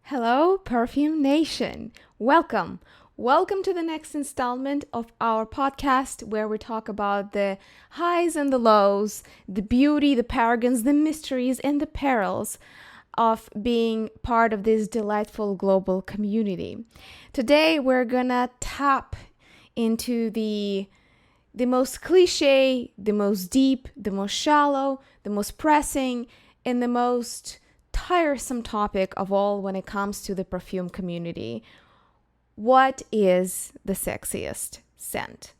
Hello, Perfume Nation. Welcome. Welcome to the next installment of our podcast where we talk about the highs and the lows, the beauty, the paragons, the mysteries, and the perils of being part of this delightful global community. Today, we're gonna tap into the most cliche, the most deep, the most shallow, the most pressing, and the most tiresome topic of all when it comes to the perfume community. What is the sexiest scent?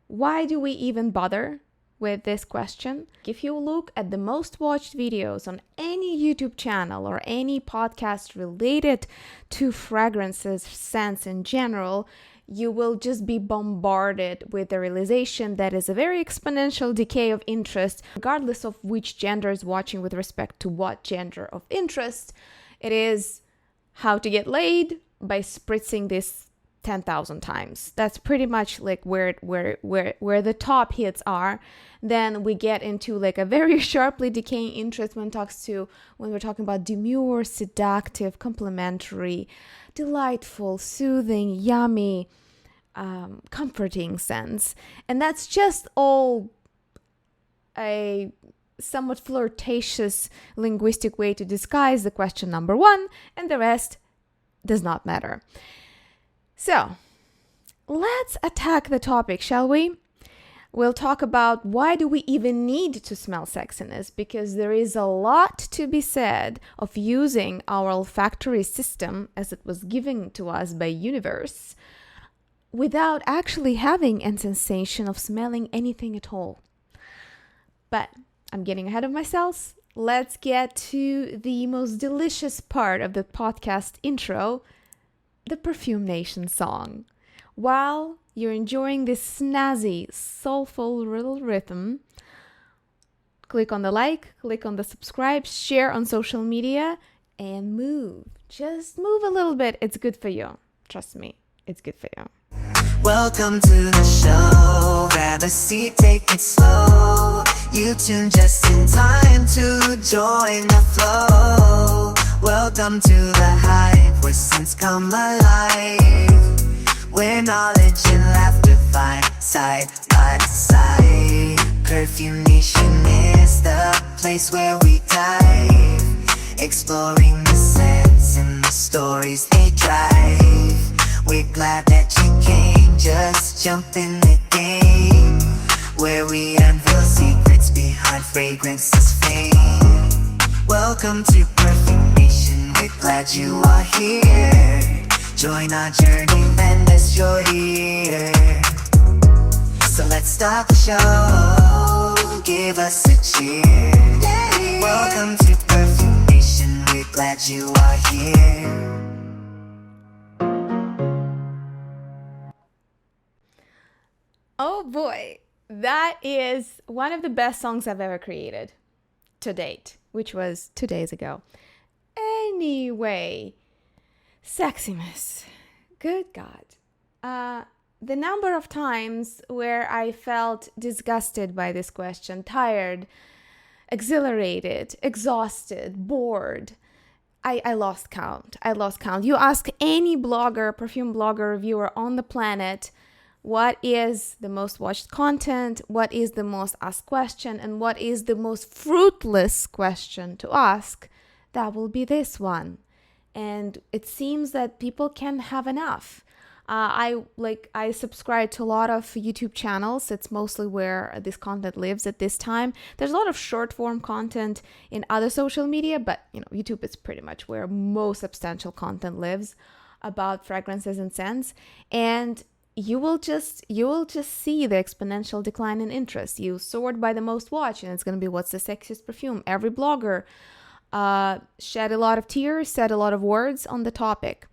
Why do we even bother with this question? If you look at the most watched videos on any YouTube channel or any podcast related to fragrances, scents in general, you will just be bombarded with the realization that is a very exponential decay of interest, regardless of which gender is watching with respect to what gender of interest. It is how to get laid by spritzing this 10,000 times. That's pretty much like where the top hits are. Then we get into like a very sharply decaying interest when we're talking about demure, seductive, complimentary, delightful, soothing, yummy, comforting scents. And that's just all a somewhat flirtatious linguistic way to disguise the question number one, and the rest does not matter. So, let's attack the topic, shall we? We'll talk about why do we even need to smell sexiness, because there is a lot to be said of using our olfactory system as it was given to us by universe without actually having a sensation of smelling anything at all. But I'm getting ahead of myself. Let's get to the most delicious part of the podcast intro, the Perfume Nation song. While you're enjoying this snazzy, soulful little rhythm, click on the like, click on the subscribe, share on social media, and move. Just move a little bit. It's good for you. Trust me, it's good for you. Welcome to the show. Grab a seat, take it slow. You tune just in time to join the flow. Welcome to the hype where scents come alive, where knowledge and laughter find side by side. Perfume Nation is the place where we dive, exploring the scents and the stories they drive. We're glad that you came, just jump in the game, where we unveil secrets behind fragrances fame. Welcome to Perfume Nation, we're glad you are here. Join our journey, lend us your ear. So let's start the show, give us a cheer. Welcome to Perfume Nation, we're glad you are here. Oh boy, that is one of the best songs I've ever created to date, which was 2 days ago. Anyway, Sexiness. Good God. The number of times where I felt disgusted by this question, tired, exhilarated, exhausted, bored, I lost count. You ask any blogger, perfume blogger, reviewer on the planet, what is the most watched content, what is the most asked question, and what is the most fruitless question to ask, that will be this one. And it seems that people can't have enough. I subscribe to a lot of YouTube channels. It's mostly where this content lives at this time. There's a lot of short form content in other social media, but YouTube is pretty much where most substantial content lives about fragrances and scents. And you will just see the exponential decline in interest. You sort by the most watched, and it's going to be what's the sexiest perfume. Every blogger shed a lot of tears, said a lot of words on the topic.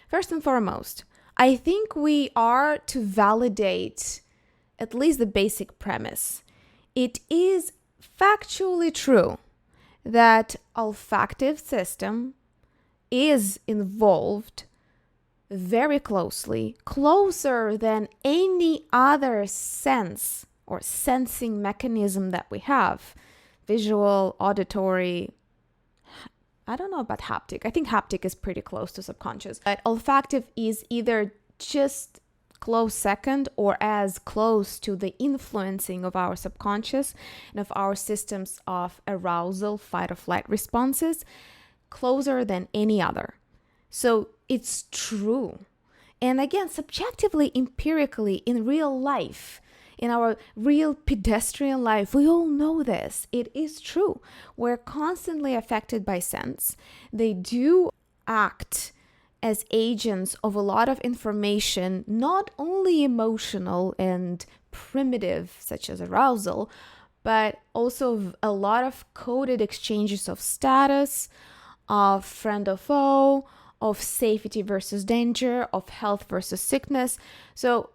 First and foremost, I think we are to validate at least the basic premise. It is factually true that olfactive system is involved very closely, closer than any other sense or sensing mechanism that we have. Visual, auditory, I don't know about haptic. I think haptic is pretty close to subconscious. But olfactive is either just close second or as close to the influencing of our subconscious and of our systems of arousal, fight or flight responses, closer than any other. So it's true. And again, subjectively, empirically, in real life, in our real pedestrian life, we all know this. It is true. We're constantly affected by scents. They do act as agents of a lot of information, not only emotional and primitive, such as arousal, but also a lot of coded exchanges of status, of friend or foe, of safety versus danger, of health versus sickness. So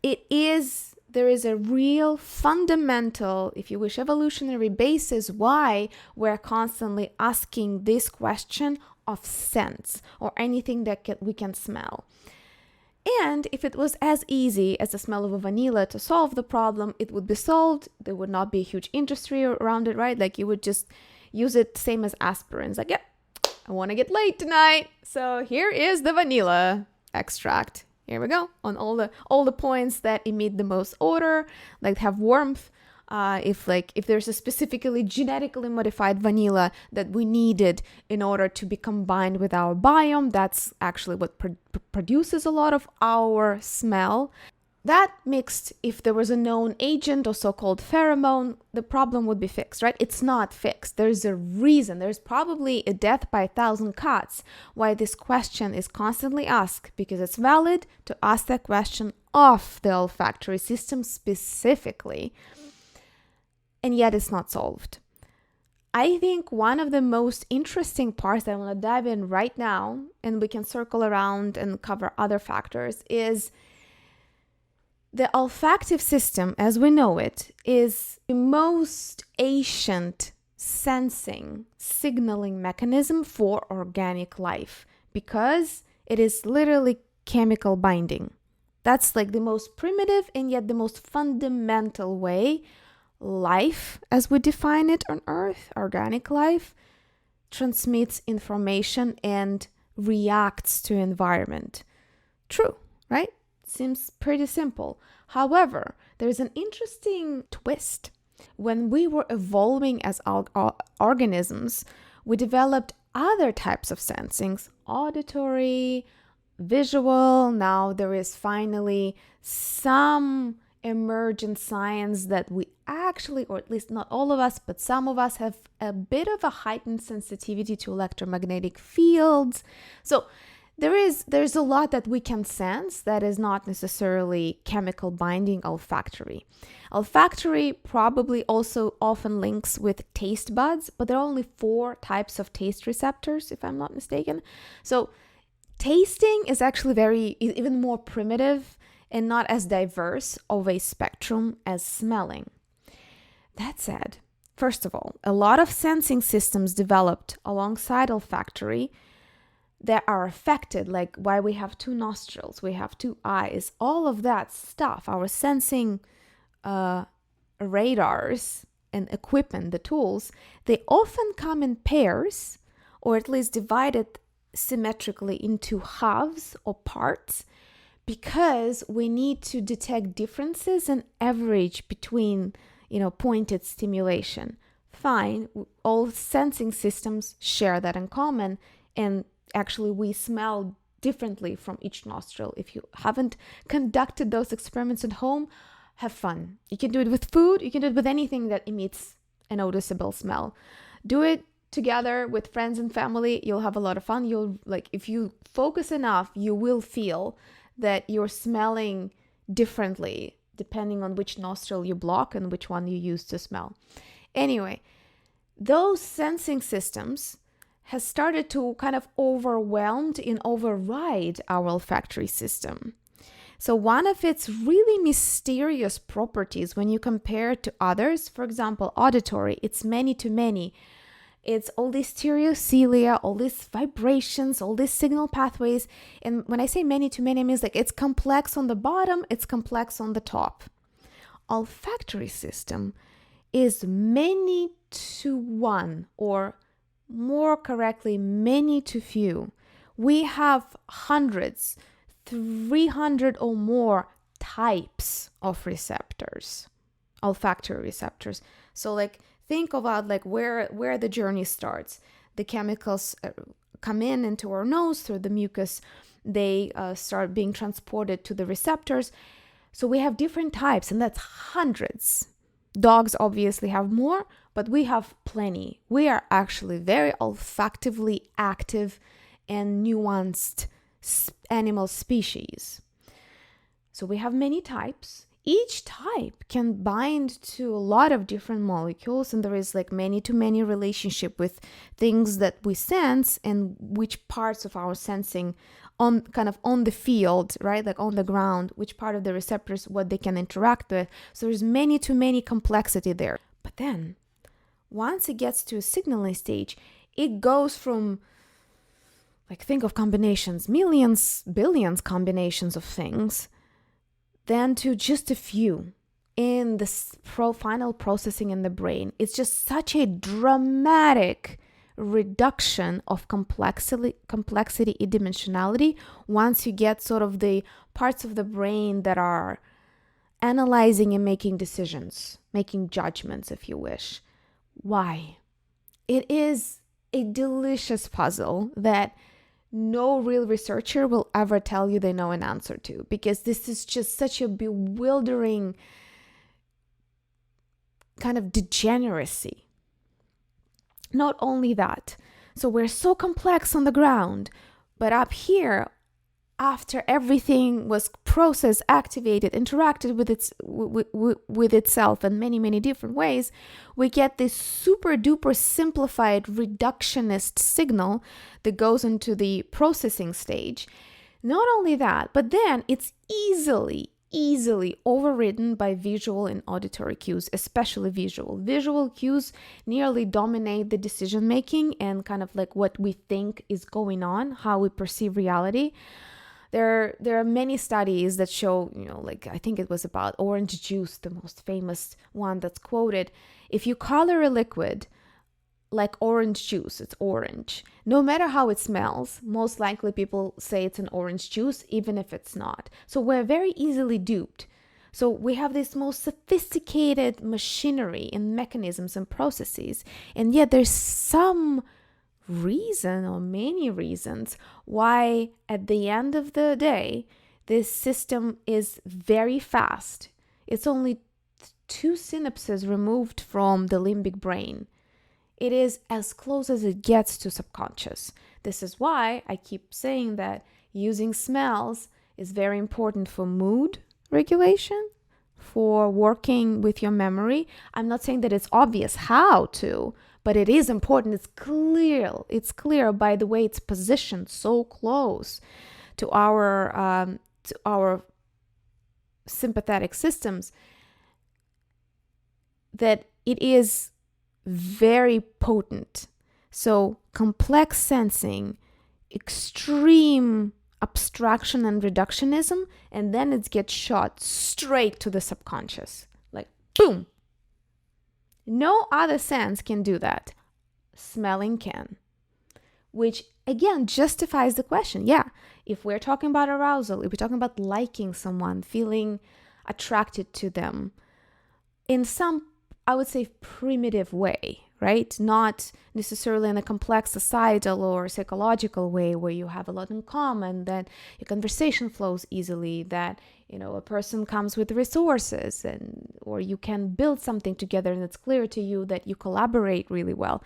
there is a real fundamental, if you wish, evolutionary basis why we're constantly asking this question of scents or anything that we can smell. And if it was as easy as the smell of a vanilla to solve the problem, it would be solved. There would not be a huge industry around it, right? Like you would just use it same as aspirins. Like, yeah, I want to get laid tonight, so here is the vanilla extract. Here we go, on all the points that emit the most odor, like have warmth. If there's a specifically genetically modified vanilla that we needed in order to be combined with our biome, that's actually what produces a lot of our smell. That mixed, if there was a known agent or so-called pheromone, the problem would be fixed, right? It's not fixed. There's a reason. There's probably a death by 1,000 cuts why this question is constantly asked, because it's valid to ask that question of the olfactory system specifically, and yet it's not solved. I think one of the most interesting parts that I want to dive in right now, and we can circle around and cover other factors, is the olfactive system, as we know it, is the most ancient sensing, signaling mechanism for organic life because it is literally chemical binding. That's like the most primitive and yet the most fundamental way life, as we define it on Earth, organic life, transmits information and reacts to environment. True, right? Seems pretty simple. However, there's an interesting twist. When we were evolving as organisms, we developed other types of sensings, auditory, visual. Now there is finally some emergent science that we actually, or at least not all of us, but some of us have a bit of a heightened sensitivity to electromagnetic fields. So there's a lot that we can sense that is not necessarily chemical binding olfactory. Olfactory probably also often links with taste buds, but there are only 4 types of taste receptors, if I'm not mistaken. So tasting is actually even more primitive and not as diverse of a spectrum as smelling. That said, first of all, a lot of sensing systems developed alongside olfactory that are affected, like why we have 2 nostrils, we have 2 eyes, all of that stuff, our sensing radars and equipment, the tools, they often come in pairs or at least divided symmetrically into halves or parts because we need to detect differences and average between, pointed stimulation. Fine, all sensing systems share that in common, and actually we smell differently from each nostril. If you haven't conducted those experiments at home, have fun. You can do it with food, you can do it with anything that emits a noticeable smell. Do it together with friends and family, you'll have a lot of fun. If you focus enough, you will feel that you're smelling differently depending on which nostril you block and which one you use to smell. Anyway, those sensing systems has started to kind of overwhelmed and override our olfactory system. So one of its really mysterious properties when you compare it to others, for example, auditory, it's many to many. It's all these stereocilia, all these vibrations, all these signal pathways. And when I say many to many, it means like it's complex on the bottom, it's complex on the top. Olfactory system is many to one or more correctly, many to few. We have hundreds, 300 or more types of receptors, olfactory receptors. So like think about like where the journey starts. The chemicals come into our nose through the mucus. They start being transported to the receptors. So we have different types, and that's hundreds. Dogs obviously have more, but we have plenty. We are actually very olfactively active and nuanced animal species. So we have many types. Each type can bind to a lot of different molecules, and there is like many-to-many relationship with things that we sense and which parts of our sensing on the field, right? Like on the ground, which part of the receptors, what they can interact with. So there's many-to-many complexity there. But then once it gets to a signaling stage, it goes from, like, think of combinations, millions, billions combinations of things, then to just a few in the final processing in the brain. It's just such a dramatic reduction of complexity and dimensionality once you get sort of the parts of the brain that are analyzing and making decisions, making judgments, if you wish. Why? It is a delicious puzzle that no real researcher will ever tell you they know an answer to, because this is just such a bewildering kind of degeneracy. Not only that, so we're so complex on the ground, but up here, after everything was processed, activated, interacted with itself in many different ways, we get this super duper simplified reductionist signal that goes into the processing stage. Not only that, but then it's easily overridden by visual and auditory cues, especially visual. Visual cues nearly dominate the decision making and kind of like what we think is going on, how we perceive reality. There are many studies that show, like I think it was about orange juice, the most famous one that's quoted. If you color a liquid like orange juice, it's orange. No matter how it smells, most likely people say it's an orange juice, even if it's not. So we're very easily duped. So we have this most sophisticated machinery and mechanisms and processes, and yet there's some reason or many reasons why at the end of the day this system is very fast. It's only 2 synapses removed from the limbic brain. It is as close as it gets to subconscious. This is why I keep saying that using smells is very important for mood regulation, for working with your memory. I'm not saying that it's obvious how to, but it is important. It's clear by the way it's positioned so close to our sympathetic systems that it is very potent. So complex sensing, extreme abstraction and reductionism, and then it gets shot straight to the subconscious. Like, boom! No other sense can do that. Smelling can. Which, again, justifies the question. Yeah, if we're talking about arousal, if we're talking about liking someone, feeling attracted to them, in some, I would say, primitive way, right? Not necessarily in a complex societal or psychological way where you have a lot in common, that your conversation flows easily, that a person comes with resources, or you can build something together and it's clear to you that you collaborate really well.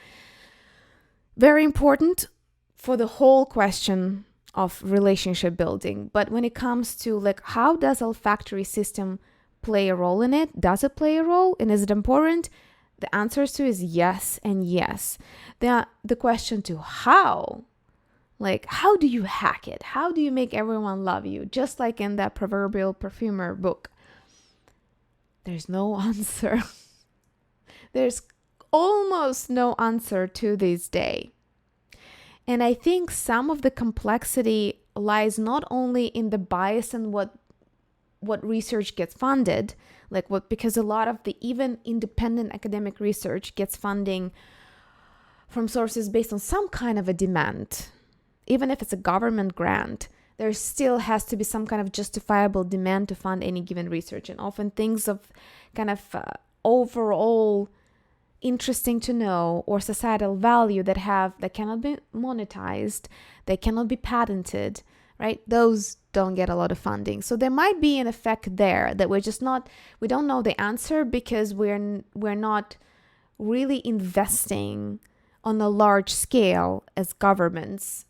Very important for the whole question of relationship building. But when it comes to like, how does olfactory system play a role in it? Does it play a role? And is it important? The answer to is yes and yes. The question to how? Like, how do you hack it? How do you make everyone love you? Just like in that proverbial perfumer book. There's no answer. There's almost no answer to this day. And I think some of the complexity lies not only in the bias and what research gets funded, because a lot of the even independent academic research gets funding from sources based on some kind of a demand. Even if it's a government grant, there still has to be some kind of justifiable demand to fund any given research. And often things of kind of overall interesting to know or societal value that cannot be monetized, they cannot be patented, right? Those don't get a lot of funding. So there might be an effect there that we don't know the answer because we're not really investing on a large scale as governments,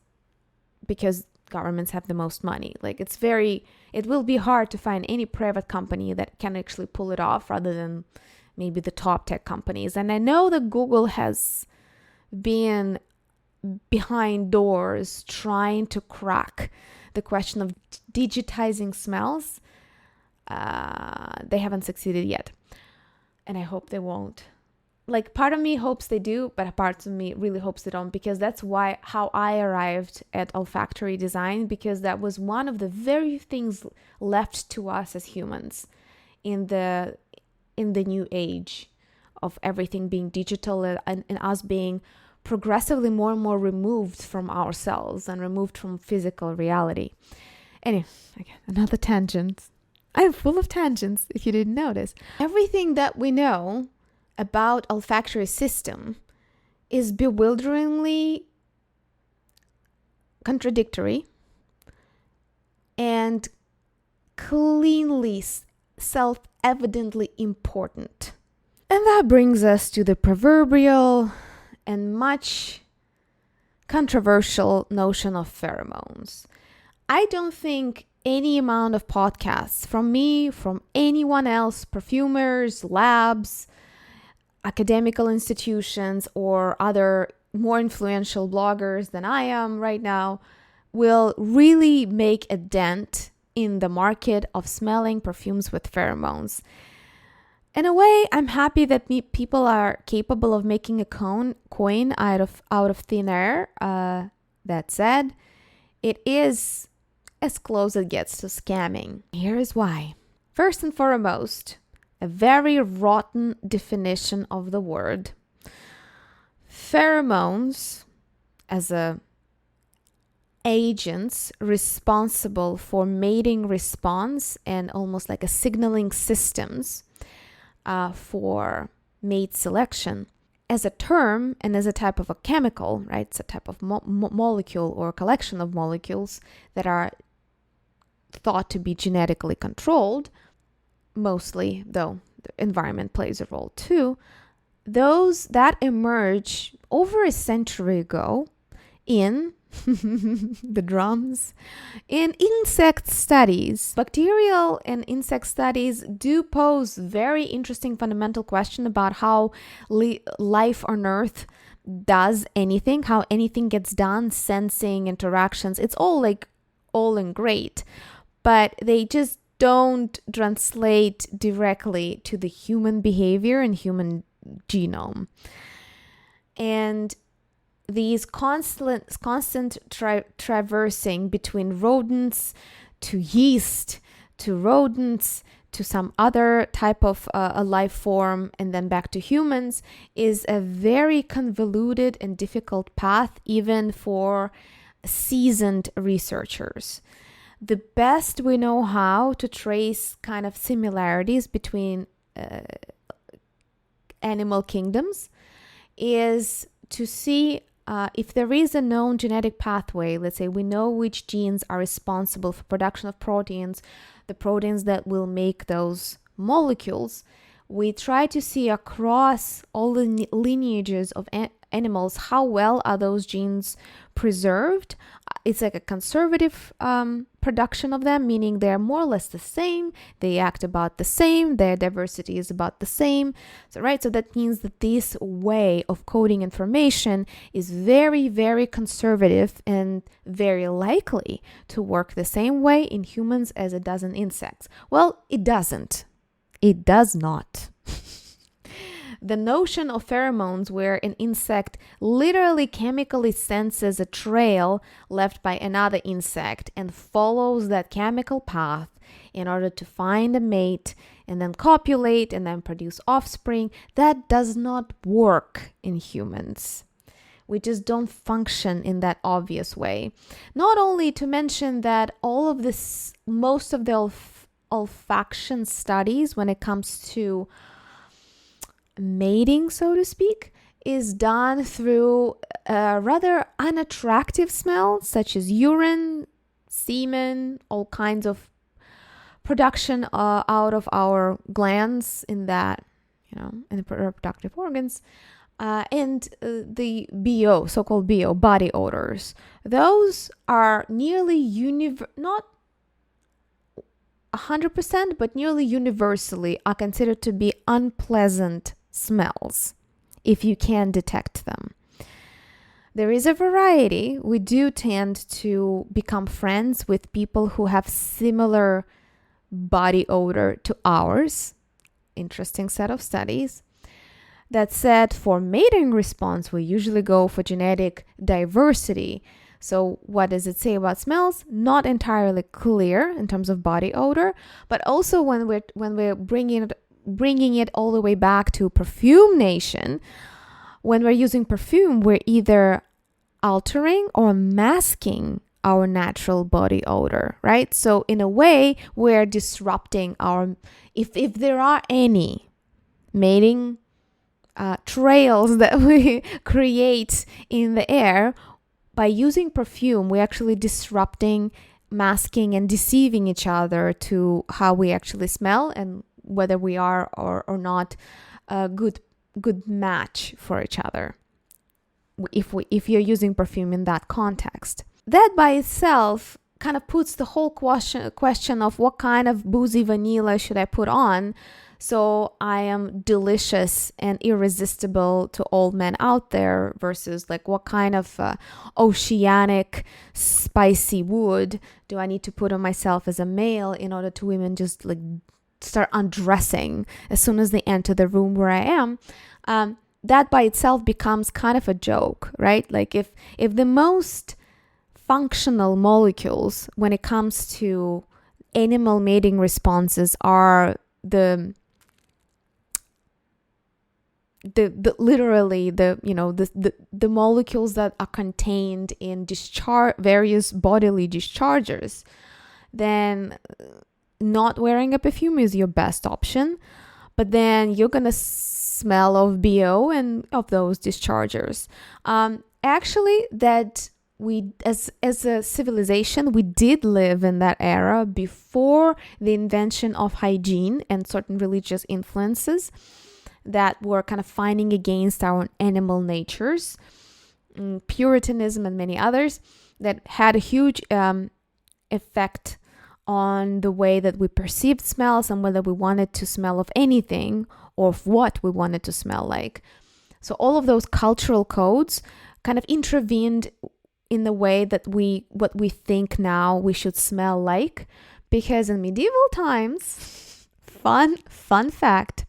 because governments have the most money. Like it will be hard to find any private company that can actually pull it off rather than maybe the top tech companies. And I know that Google has been behind doors trying to crack the question of digitizing smells. They haven't succeeded yet. And I hope they won't. Like, part of me hopes they do, but a part of me really hopes they don't, because that's how I arrived at olfactory design, because that was one of the very things left to us as humans in the new age of everything being digital and us being progressively more and more removed from ourselves and removed from physical reality. Anyway, again, another tangent. I'm full of tangents, if you didn't notice. Everything that we know about olfactory system is bewilderingly contradictory and cleanly self-evidently important. And that brings us to the proverbial and much controversial notion of pheromones. I don't think any amount of podcasts from me, from anyone else, perfumers, labs, academical institutions, or other more influential bloggers than I am right now, will really make a dent in the market of smelling perfumes with pheromones. In a way, I'm happy that people are capable of making a coin out of thin air. That said, it is as close as it gets to scamming. Here is why. First and foremost, a very rotten definition of the word. Pheromones, as agents responsible for mating response and almost like a signaling systems for mate selection, as a term and as a type of a chemical, right? It's a type of molecule or a collection of molecules that are thought to be genetically controlled, mostly, though the environment plays a role too. Those that emerged over a century ago in the drums, in insect studies. Bacterial and insect studies do pose very interesting fundamental question about how life on Earth does anything, how anything gets done, sensing, interactions. It's all and great, but they just don't translate directly to the human behavior and human genome. And these constant traversing between rodents to yeast to rodents to some other type of a life form and then back to humans is a very convoluted and difficult path even for seasoned researchers. The best we know how to trace kind of similarities between animal kingdoms is to see if there is a known genetic pathway. Let's say we know which genes are responsible for production of proteins, the proteins that will make those molecules. We try to see across all the lineages of animals how well are those genes preserved. It's like a conservative production of them, meaning they're more or less the same, they act about the same, their diversity is about the same. So that means that this way of coding information is very, very conservative and very likely to work the same way in humans as it does in insects. Well, it doesn't. It does not. The notion of pheromones, where an insect literally chemically senses a trail left by another insect and follows that chemical path in order to find a mate and then copulate and then produce offspring, that does not work in humans. We just don't function in that obvious way. Not only to mention that all of this, most of the olfaction studies when it comes to mating, so to speak, is done through rather unattractive smells such as urine, semen, all kinds of production out of our glands in that, in the reproductive organs, and the BO, so-called BO, body odors. Those are nearly not 100%, but nearly universally are considered to be unpleasant smells if you can detect them. There is a variety. We do tend to become friends with people who have similar body odor to ours. Interesting set of studies. That said, for mating response, we usually go for genetic diversity. So what does it say about smells? Not entirely clear in terms of body odor, but also when we're bringing it all the way back to Perfume Nation, when we're using perfume, we're either altering or masking our natural body odor, right? So in a way, we're disrupting if there are any mating trails that we create in the air, by using perfume, we're actually disrupting, masking, and deceiving each other to how we actually smell and whether we are or not a good match for each other if you're using perfume in that context. That by itself kind of puts the whole question of what kind of boozy vanilla should I put on so I am delicious and irresistible to all men out there, versus like what kind of oceanic spicy wood do I need to put on myself as a male in order to women just like start undressing as soon as they enter the room where I am. That by itself becomes kind of a joke, right? Like if the most functional molecules when it comes to animal mating responses are the literally the molecules that are contained in various bodily dischargers, then not wearing a perfume is your best option. But then you're gonna smell of BO and of those dischargers. Actually, that we as a civilization, we did live in that era before the invention of hygiene and certain religious influences that were kind of fighting against our animal natures, Puritanism and many others that had a huge effect on the way that we perceived smells and whether we wanted to smell of anything or of what we wanted to smell like. So all of those cultural codes kind of intervened in the way that what we think now we should smell like, because in medieval times, fun fact,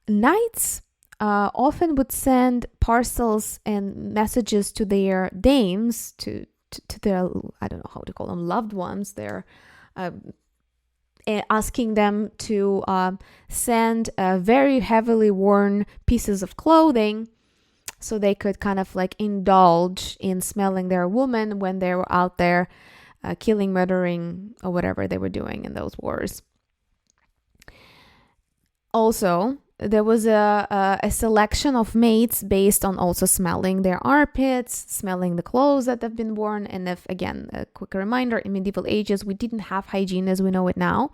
knights often would send parcels and messages to their dames, to their, I don't know how to call them, loved ones, their asking them to send very heavily worn pieces of clothing so they could kind of like indulge in smelling their woman when they were out there killing, murdering, or whatever they were doing in those wars. Also, there was a selection of mates based on also smelling their armpits, smelling the clothes that have been worn. And if, again, a quick reminder, in medieval ages, we didn't have hygiene as we know it now.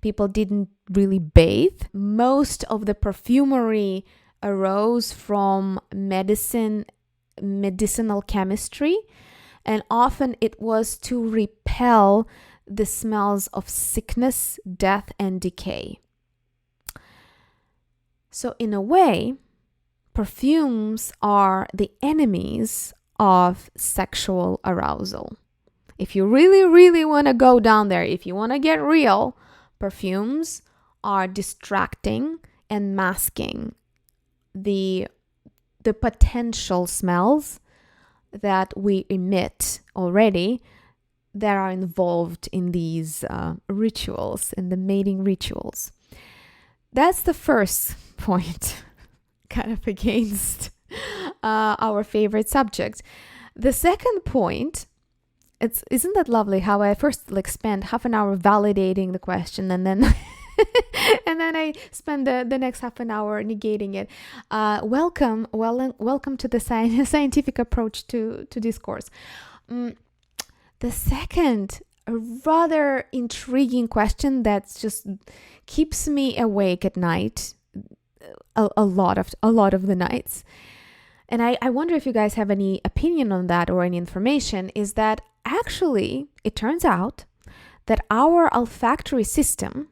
People didn't really bathe. Most of the perfumery arose from medicinal chemistry, and often it was to repel the smells of sickness, death, and decay. So in a way, perfumes are the enemies of sexual arousal. If you really, really want to go down there, if you want to get real, perfumes are distracting and masking the potential smells that we emit already that are involved in these rituals, in the mating rituals. That's the first point, kind of against our favorite subject. The second point, isn't that lovely how I first spend half an hour validating the question and then and then I spend the next half an hour negating it. Welcome to the scientific approach to discourse. The second, a rather intriguing question that just keeps me awake at night, a lot of the nights. And I wonder if you guys have any opinion on that or any information, is that actually it turns out that our olfactory system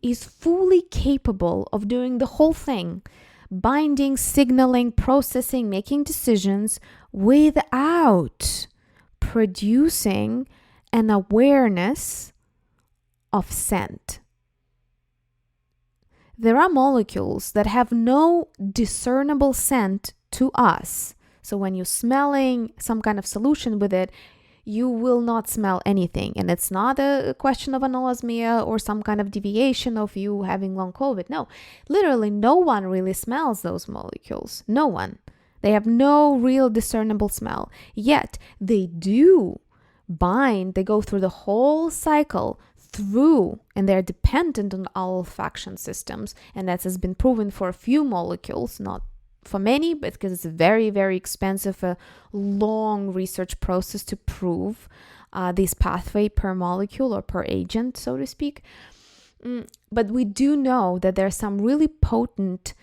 is fully capable of doing the whole thing, binding, signaling, processing, making decisions without producing an awareness of scent. There are molecules that have no discernible scent to us. So when you're smelling some kind of solution with it, you will not smell anything. And it's not a question of anosmia or some kind of deviation of you having long COVID. No, literally no one really smells those molecules. No one. They have no real discernible smell. Yet they do bind, they go through the whole cycle and they're dependent on our olfaction systems. And that has been proven for a few molecules, not for many, but because it's a very, very expensive, long research process to prove this pathway per molecule or per agent, so to speak. But we do know that there are some really potent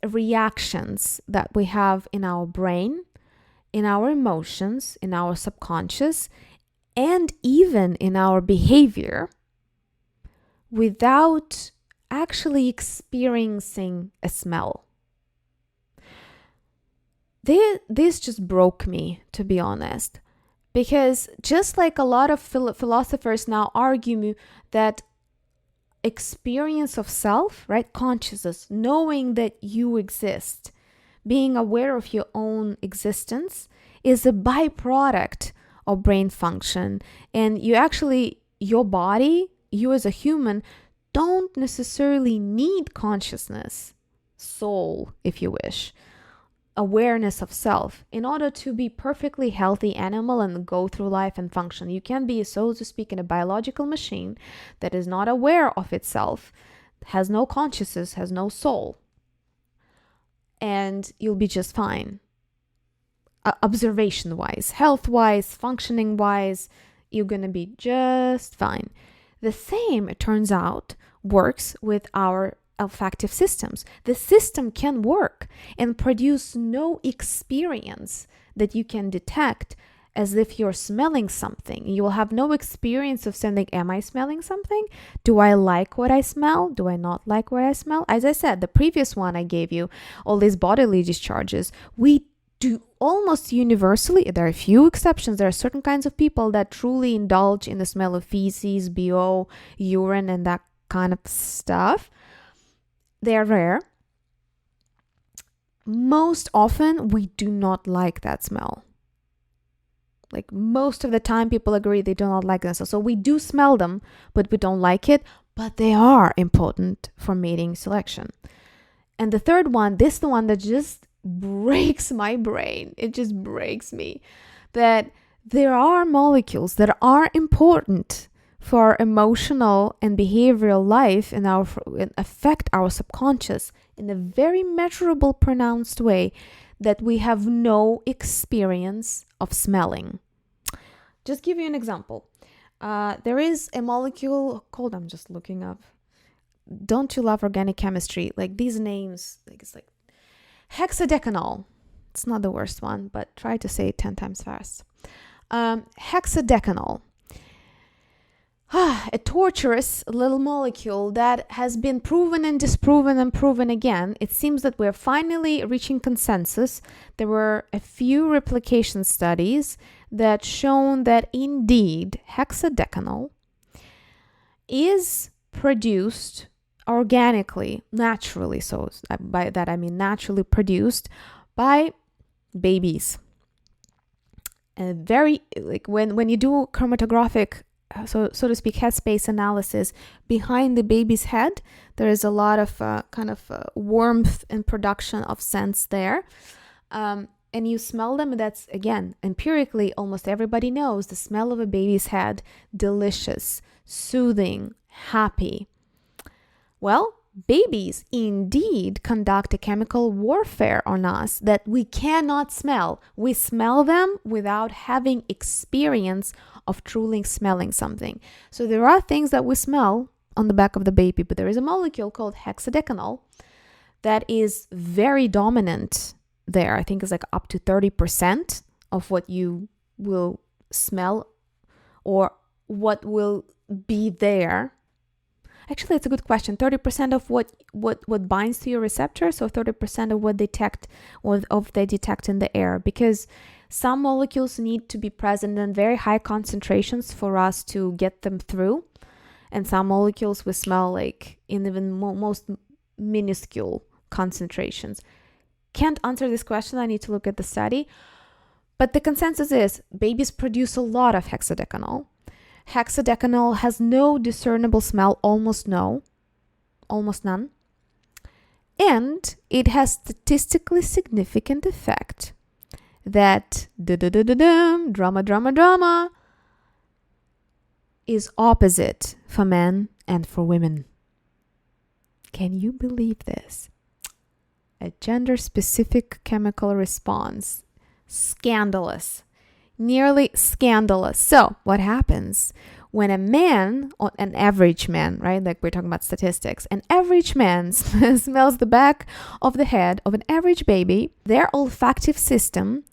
reactions that we have in our brain, in our emotions, in our subconscious, and even in our behavior without actually experiencing a smell. This just broke me, to be honest, because just like a lot of philosophers now argue that experience of self, right, consciousness, knowing that you exist, being aware of your own existence, is a byproduct of brain function. And your body, you as a human, don't necessarily need consciousness, soul, if you wish, awareness of self in order to be perfectly healthy animal and go through life and function. You can be, so to speak, in a biological machine that is not aware of itself, has no consciousness, has no soul, and you'll be just fine. Observation wise, health wise, functioning wise, you're gonna be just fine. The same, it turns out, works with our olfactive systems. The system can work and produce no experience that you can detect as if you're smelling something. You will have no experience of saying, am I smelling something? Do I like what I smell? Do I not like what I smell? As I said, the previous one I gave you, all these bodily discharges, we do almost universally. There are a few exceptions. There are certain kinds of people that truly indulge in the smell of feces, BO, urine, and that kind of stuff. They are rare. Most often, we do not like that smell. Like most of the time, people agree they do not like them. So we do smell them, but we don't like it. But they are important for mating selection. And the third one, this is the one that just breaks my brain. It just breaks me. That there are molecules that are important for emotional and behavioral life and affect our subconscious in a very measurable, pronounced way that we have no experience of smelling. Just give you an example. There is a molecule called, I'm just looking up. Don't you love organic chemistry? Like these names, it's like hexadecanol. It's not the worst one, but try to say it 10 times fast. Hexadecanol. A torturous little molecule that has been proven and disproven and proven again. It seems that we're finally reaching consensus. There were a few replication studies that shown that indeed hexadecanol is produced organically, naturally. So by that I mean naturally produced by babies. Very, like when you do chromatographic so to speak, headspace analysis behind the baby's head. There is a lot of warmth and production of scents there. And you smell them, and that's, again, empirically, almost everybody knows the smell of a baby's head, delicious, soothing, happy. Well, babies indeed conduct a chemical warfare on us that we cannot smell. We smell them without having experience of truly smelling something. So there are things that we smell on the back of the baby, but there is a molecule called hexadecanol that is very dominant there. I think it's like up to 30% of what you will smell or what will be there. Actually, it's a good question. 30% of what binds to your receptors, or 30% of what detect or of they detect in the air, because some molecules need to be present in very high concentrations for us to get them through, and some molecules we smell like in even most minuscule concentrations. Can't answer this question. I need to look at the study. But the consensus is babies produce a lot of hexadecanol. Hexadecanol has no discernible smell, almost none. And it has statistically significant effect that drama is opposite for men and for women. Can you believe this? A gender-specific chemical response. Scandalous. Nearly scandalous. So what happens when a man, or an average man, right? Like we're talking about statistics, an average man smells the back of the head of an average baby, their olfactive system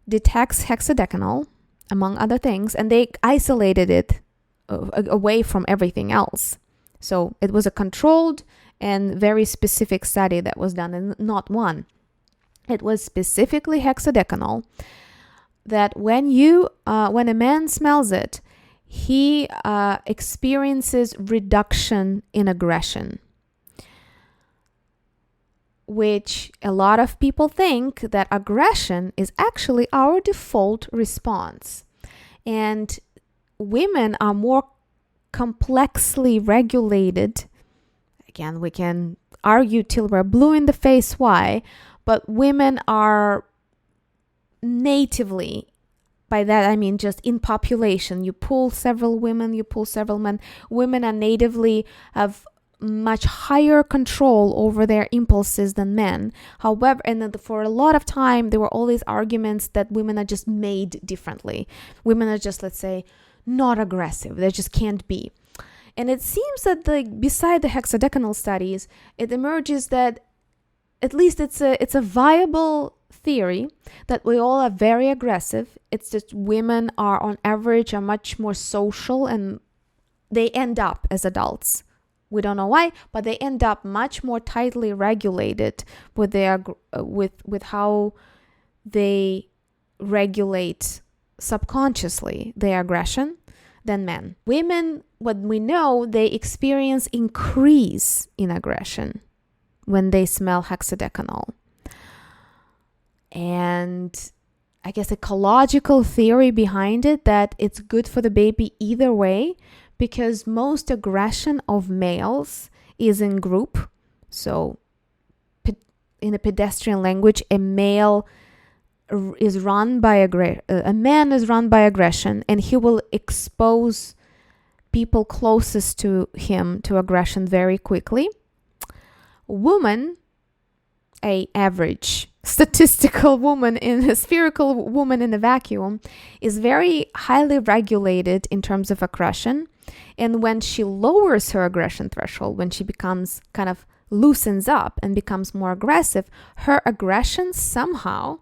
detects hexadecanol, among other things, and they isolated it away from everything else. So it was a controlled and very specific study that was done, and not one. It was specifically hexadecanol that when a man smells it, he experiences reduction in aggression, which a lot of people think that aggression is actually our default response. And women are more complexly regulated. Again, we can argue till we're blue in the face why, but women are natively, by that I mean just in population, you pull several women, you pull several men, women are natively have much higher control over their impulses than men. However, and for a lot of time there were all these arguments that women are just made differently. Women are just, let's say, not aggressive. They just can't be. And it seems that beside the hexadecanol studies, it emerges that at least it's a viable theory that we all are very aggressive. It's just women are on average are much more social, and they end up as adults. We don't know why, but they end up much more tightly regulated with their with how they regulate subconsciously their aggression than men. Women, what we know, they experience increase in aggression when they smell hexadecanol. And I guess ecological theory behind it that it's good for the baby either way, because most aggression of males is in group. So in a pedestrian language, a male is run by a man is run by aggression, and he will expose people closest to him to aggression very quickly. Woman, a average statistical woman in a spherical woman in a vacuum, is very highly regulated in terms of aggression. And when she lowers her aggression threshold, when she becomes kind of loosens up and becomes more aggressive, her aggression somehow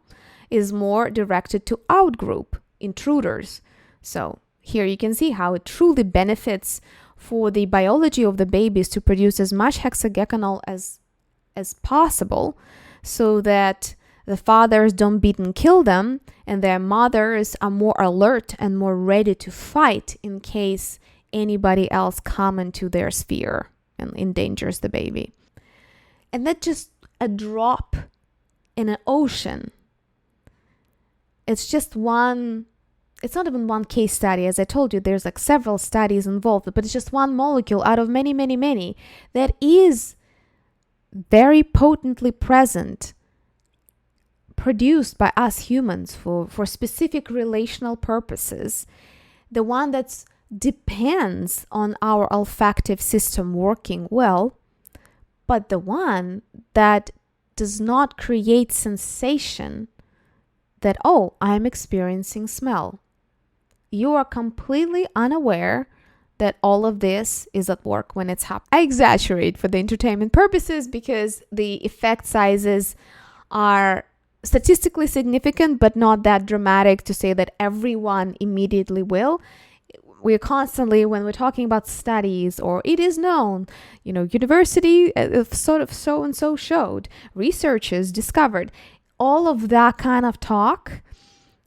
is more directed to outgroup intruders. So here you can see how it truly benefits for the biology of the babies to produce as much hexadecanol as possible, so that the fathers don't beat and kill them, and their mothers are more alert and more ready to fight in case anybody else come into their sphere and endangers the baby. And that's just a drop in an ocean. It's just one it's not even one case study. As I told you, there's like several studies involved, but it's just one molecule out of many, many, many that is very potently present, produced by us humans for specific relational purposes. The one that depends on our olfactive system working well, but the one that does not create sensation that, oh, I'm experiencing smell. You are completely unaware that all of this is at work when it's happening. I exaggerate for the entertainment purposes because the effect sizes are statistically significant, but not that dramatic to say that everyone immediately will. We're constantly, when we're talking about studies, or it is known, university sort of so and so showed, researchers discovered, all of that kind of talk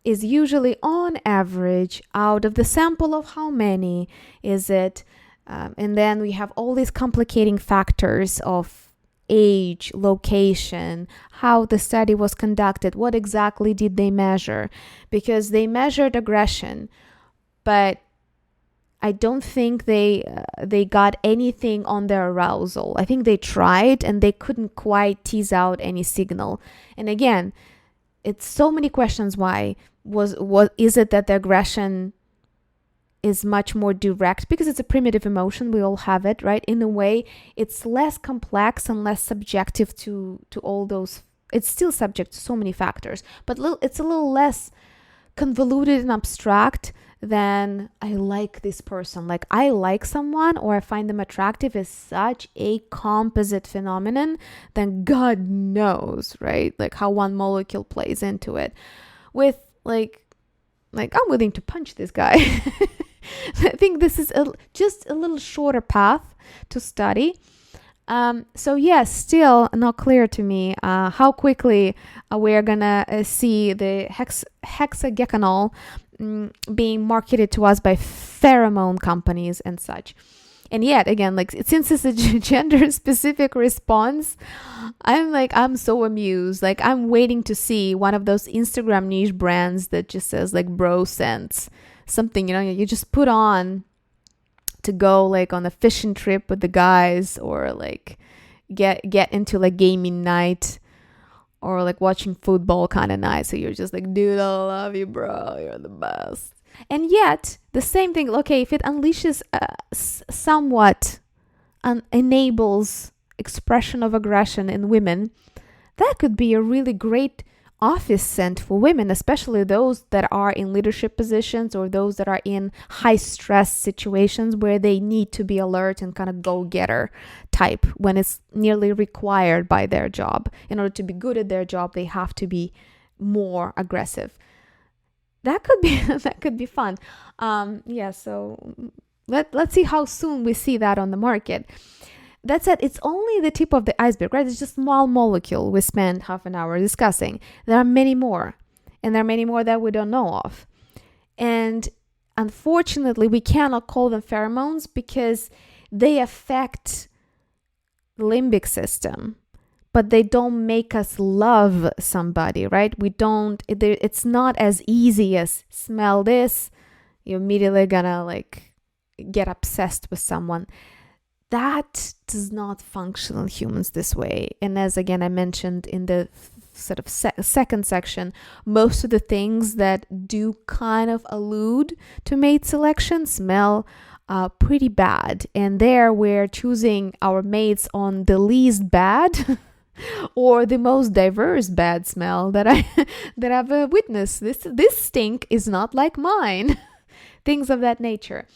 is usually on average out of the sample of how many is it, and then we have all these complicating factors of age, location, how the study was conducted, what exactly did they measure, because they measured aggression, but I don't think they got anything on their arousal. I think they tried and they couldn't quite tease out any signal. And again, it's so many questions. Why is it that the aggression is much more direct? Because it's a primitive emotion, we all have it, right? In a way, it's less complex and less subjective to all those. It's still subject to so many factors, but it's a little less convoluted and abstract than I like this person. Like, I like someone or I find them attractive is such a composite phenomenon, then God knows, right? Like how one molecule plays into it. With like I'm willing to punch this guy. I think this is just a little shorter path to study. So yes, still not clear to me how quickly we're gonna see the hexagonal being marketed to us by pheromone companies and such. And yet again, like, since it's a gender specific response, I'm so amused. Like, I'm waiting to see one of those Instagram niche brands that just says like bro scents, something, you just put on to go like on a fishing trip with the guys, or like get into like gaming night, or like watching football kind of night. So you're just like, dude, I love you, bro, you're the best. And yet the same thing, okay, if it unleashes somewhat enables expression of aggression in women, that could be a really great office scent for women, especially those that are in leadership positions or those that are in high stress situations where they need to be alert and kind of go-getter type, when it's nearly required by their job. In order to be good at their job, they have to be more aggressive. That could be fun. So let's see how soon we see that on the market. That said, it's only the tip of the iceberg, right? It's just a small molecule we spent half an hour discussing. There are many more, and there are many more that we don't know of. And unfortunately, we cannot call them pheromones because they affect the limbic system, but they don't make us love somebody, right? It's not as easy as smell this, you're immediately gonna like get obsessed with someone. That does not function in humans this way. And as again I mentioned in the sort of second section, most of the things that do kind of allude to mate selection smell pretty bad. And there we're choosing our mates on the least bad or the most diverse bad smell that I've witnessed. This stink is not like mine. Things of that nature.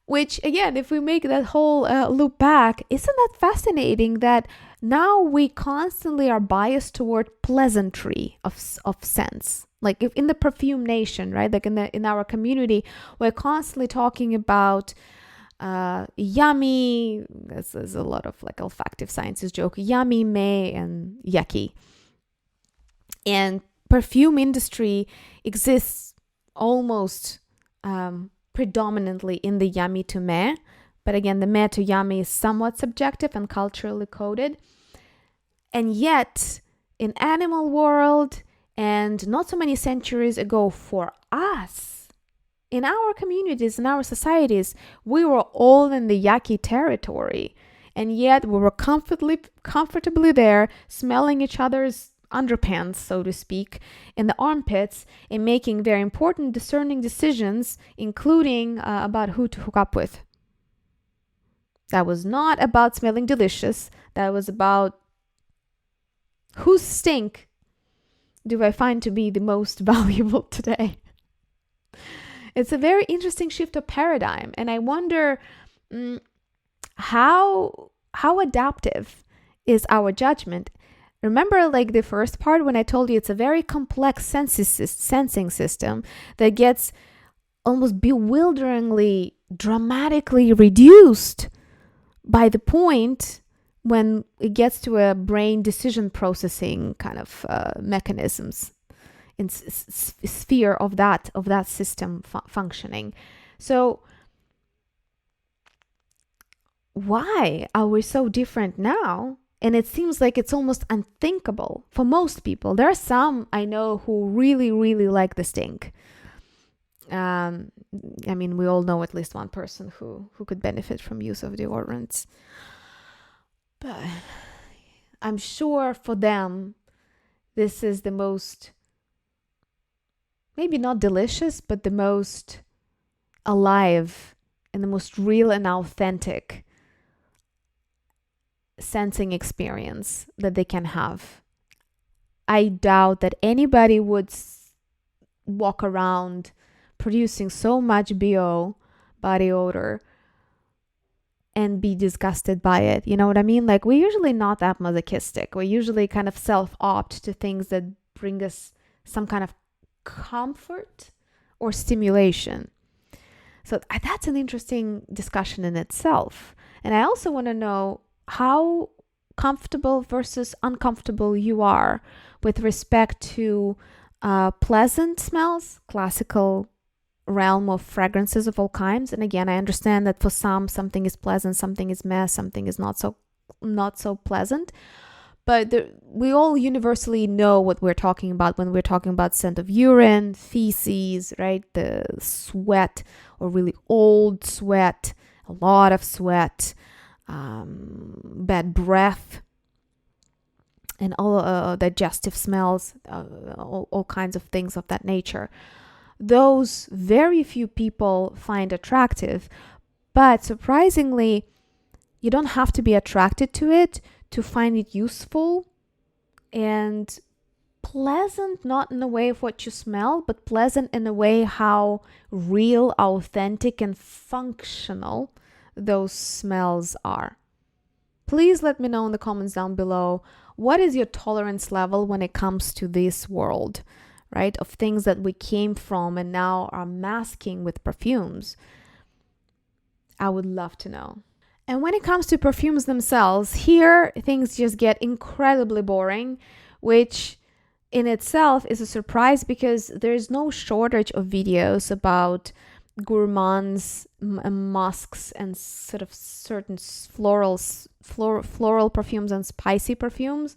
Which, again, if we make that whole loop back, isn't that fascinating that now we constantly are biased toward pleasantry of scents? Like if in the Perfume Nation, right? Like in our community, we're constantly talking about yummy. There's a lot of like olfactive sciences joke, yummy, meh, and yucky. And perfume industry exists almost predominantly in the yummy to meh, but again, the meh to yummy is somewhat subjective and culturally coded. And yet, in animal world And not so many centuries ago, for us, in our communities, in our societies, we were all in the yucky territory. And yet we were comfortably there, smelling each other's underpants, so to speak, in the armpits, and making very important discerning decisions, including about who to hook up with. That was not about smelling delicious. That was about whose stink do I find to be the most valuable today. It's a very interesting shift of paradigm, and I wonder how adaptive is our judgment. Remember, like the first part when I told you it's a very complex sensing system that gets almost bewilderingly, dramatically reduced by the point when it gets to a brain decision processing kind of mechanisms in sphere of that system functioning. So why are we so different now? And it seems like it's almost unthinkable for most people. There are some I know who really, really like the stink. I mean, we all know at least one person who could benefit from use of deodorants. But I'm sure for them, this is the most, maybe not delicious, but the most alive and the most real and authentic sensing experience that they can have. I doubt that anybody would walk around producing so much BO, body odor, and be disgusted by it. You know what I mean? Like, we're usually not that masochistic. We usually kind of self-opt to things that bring us some kind of comfort or stimulation. So that's an interesting discussion in itself. And I also want to know how comfortable versus uncomfortable you are with respect to pleasant smells, classical realm of fragrances of all kinds. And again, I understand that for some, something is pleasant, something is meh, something is not so pleasant. But we all universally know what we're talking about when we're talking about scent of urine, feces, right? The sweat, or really old sweat, a lot of sweat, bad breath, and all digestive smells, all kinds of things of that nature. Those very few people find attractive, but surprisingly, you don't have to be attracted to it to find it useful and pleasant, not in the way of what you smell, but pleasant in the way how real, authentic, and functional those smells are. Please let me know in the comments down below, what is your tolerance level when it comes to this world, right? Of things that we came from and now are masking with perfumes. I would love to know. And when it comes to perfumes themselves, here things just get incredibly boring, which in itself is a surprise because there's no shortage of videos about gourmands, musks, and sort of certain floral perfumes and spicy perfumes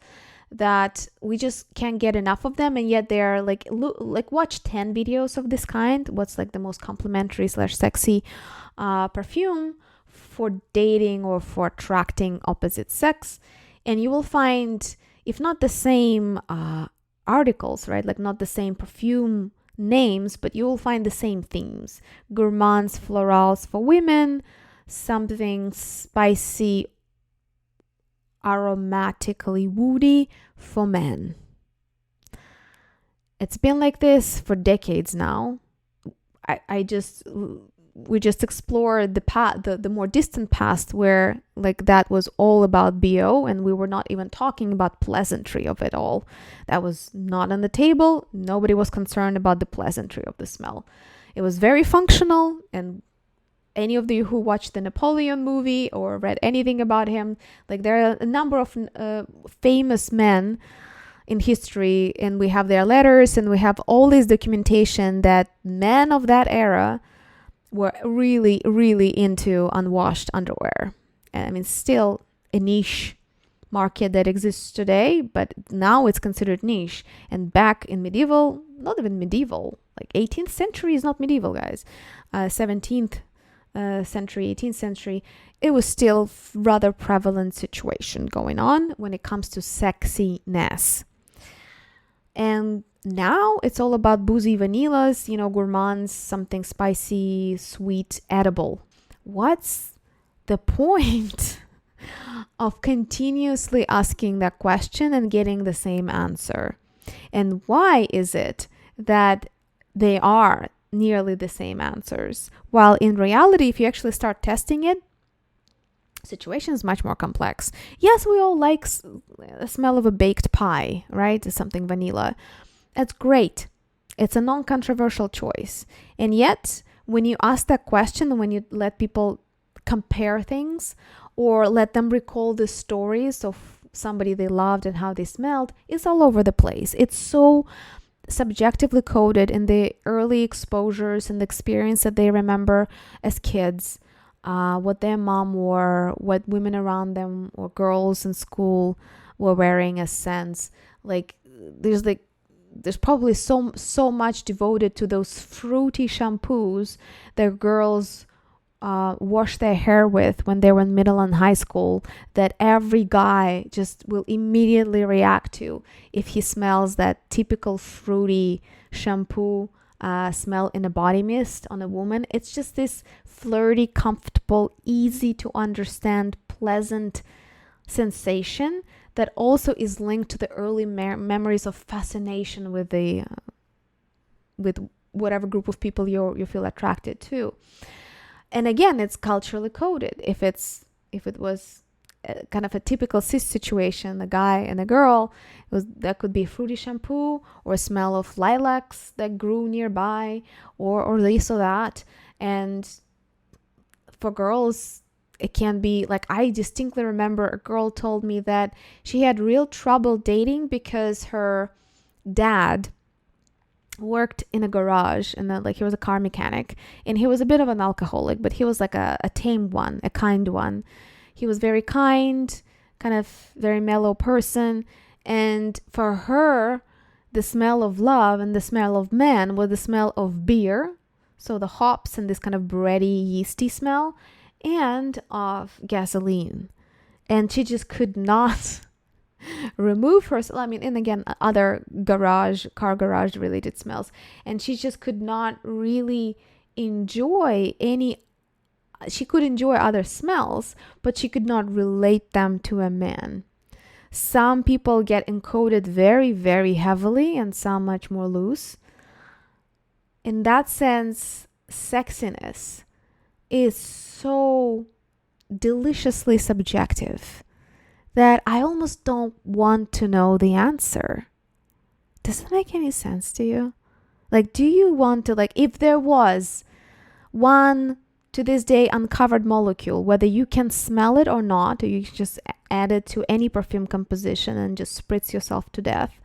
that we just can't get enough of them. And yet they're like watch 10 videos of this kind. What's like the most complimentary / sexy perfume for dating or for attracting opposite sex, and you will find, if not the same articles, right, like not the same perfume names, but you will find the same themes: gourmands, florals for women, something spicy, aromatically woody for men. It's been like this for decades now. We just explored the more distant past where like that was all about BO, and we were not even talking about pleasantry of it all. That was not on the table. Nobody was concerned about the pleasantry of the smell. It was very functional, and any of you who watched the Napoleon movie or read anything about him, like there are a number of famous men in history, and we have their letters, and we have all this documentation that men of that era were really, really into unwashed underwear. And I mean, still a niche market that exists today, but now it's considered niche. And back in medieval, not even medieval, like 18th century is not medieval, guys. 17th century, 18th century, it was still rather prevalent situation going on when it comes to sexiness. And now it's all about boozy vanillas, gourmands, something spicy, sweet, edible. What's the point of continuously asking that question and getting the same answer? And why is it that they are nearly the same answers? While in reality, if you actually start testing it, situation is much more complex. Yes, we all like the smell of a baked pie, right? Something vanilla. That's great. It's a non-controversial choice. And yet, when you ask that question, when you let people compare things or let them recall the stories of somebody they loved and how they smelled, it's all over the place. It's so subjectively coded in the early exposures and the experience that they remember as kids, what their mom wore, what women around them or girls in school were wearing as scents. There's probably so much devoted to those fruity shampoos that girls wash their hair with when they were in middle and high school, that every guy just will immediately react to if he smells that typical fruity shampoo smell in a body mist on a woman. It's just this flirty, comfortable, easy to understand, pleasant sensation that also is linked to the early memories of fascination with the with whatever group of people you feel attracted to. And again, it's culturally coded. If it was kind of a typical cis situation, a guy and a girl, that could be fruity shampoo or a smell of lilacs that grew nearby, or this or that. And for girls, it can be like, I distinctly remember a girl told me that she had real trouble dating because her dad worked in a garage, and then he was a car mechanic, and he was a bit of an alcoholic, but he was like a tame one, a kind one. He was very kind, kind of very mellow person. And for her, the smell of love and the smell of men was the smell of beer, so the hops and this kind of bready, yeasty smell, and of gasoline. And she just could not remove herself. And again, other car garage related smells. And she just could not really enjoy she could enjoy other smells, but she could not relate them to a man. Some people get encoded very, very heavily and some much more loose. In that sense, sexiness is so deliciously subjective that I almost don't want to know the answer. Does that make any sense to you? Do you want to, if there was one to this day uncovered molecule, whether you can smell it or not, or you can just add it to any perfume composition and just spritz yourself to death,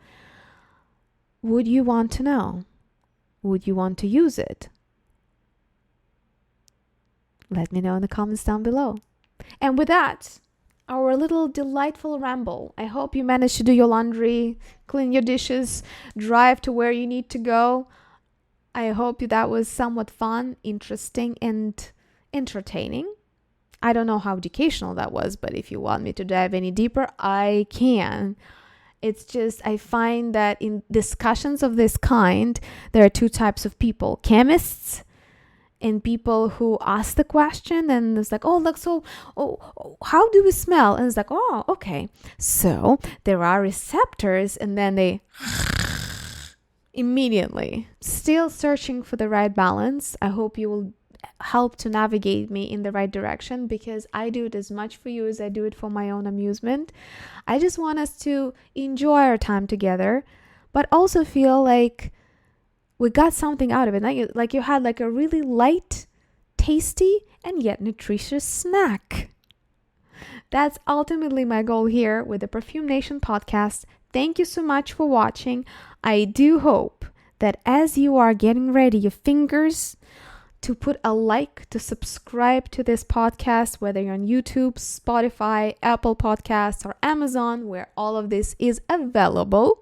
would you want to know? Would you want to use it? Let me know in the comments down below. And with that, our little delightful ramble. I hope you managed to do your laundry, clean your dishes, drive to where you need to go. I hope that was somewhat fun, interesting, and entertaining. I don't know how educational that was, but if you want me to dive any deeper, I can. It's just, I find that in discussions of this kind, there are two types of people: chemists and people who ask the question, and it's like, how do we smell? And it's like, oh, okay. So there are receptors, and then they immediately. Still searching for the right balance. I hope you will help to navigate me in the right direction, because I do it as much for you as I do it for my own amusement. I just want us to enjoy our time together, but also feel like we got something out of it. Like you had a really light, tasty, and yet nutritious snack. That's ultimately my goal here with the Perfume Nation podcast. Thank you so much for watching. I do hope that as you are getting ready, your fingers to put a like, to subscribe to this podcast, whether you're on YouTube, Spotify, Apple Podcasts, or Amazon, where all of this is available,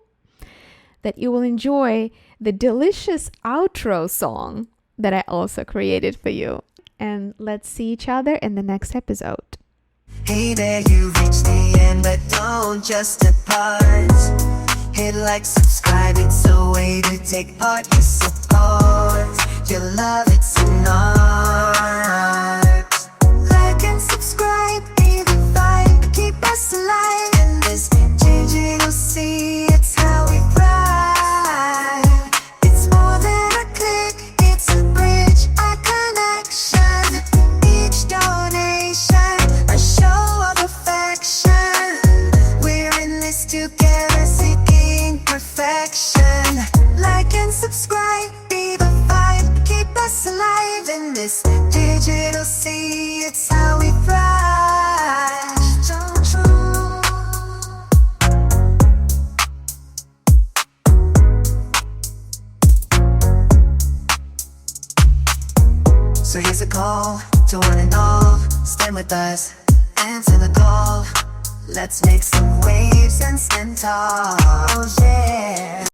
that you will enjoy the delicious outro song that I also created for you. And let's see each other in the next episode. Hey there, you reached the end, but don't just depart. Hit like, subscribe, it's a way to take part. You support, your love, it's an art. Like and subscribe, be the vibe, keep us alive in this digital sea. It's how we ride. It's more than a click, it's a bridge, a connection. Each donation, a show of affection. We're in this together, seeking perfection. Like and subscribe, be the vibe, keep us alive in this digital sea. It's how we thrive. So here's a call to one and all. Stand with us, answer the call. Let's make some waves and stand tall, yeah.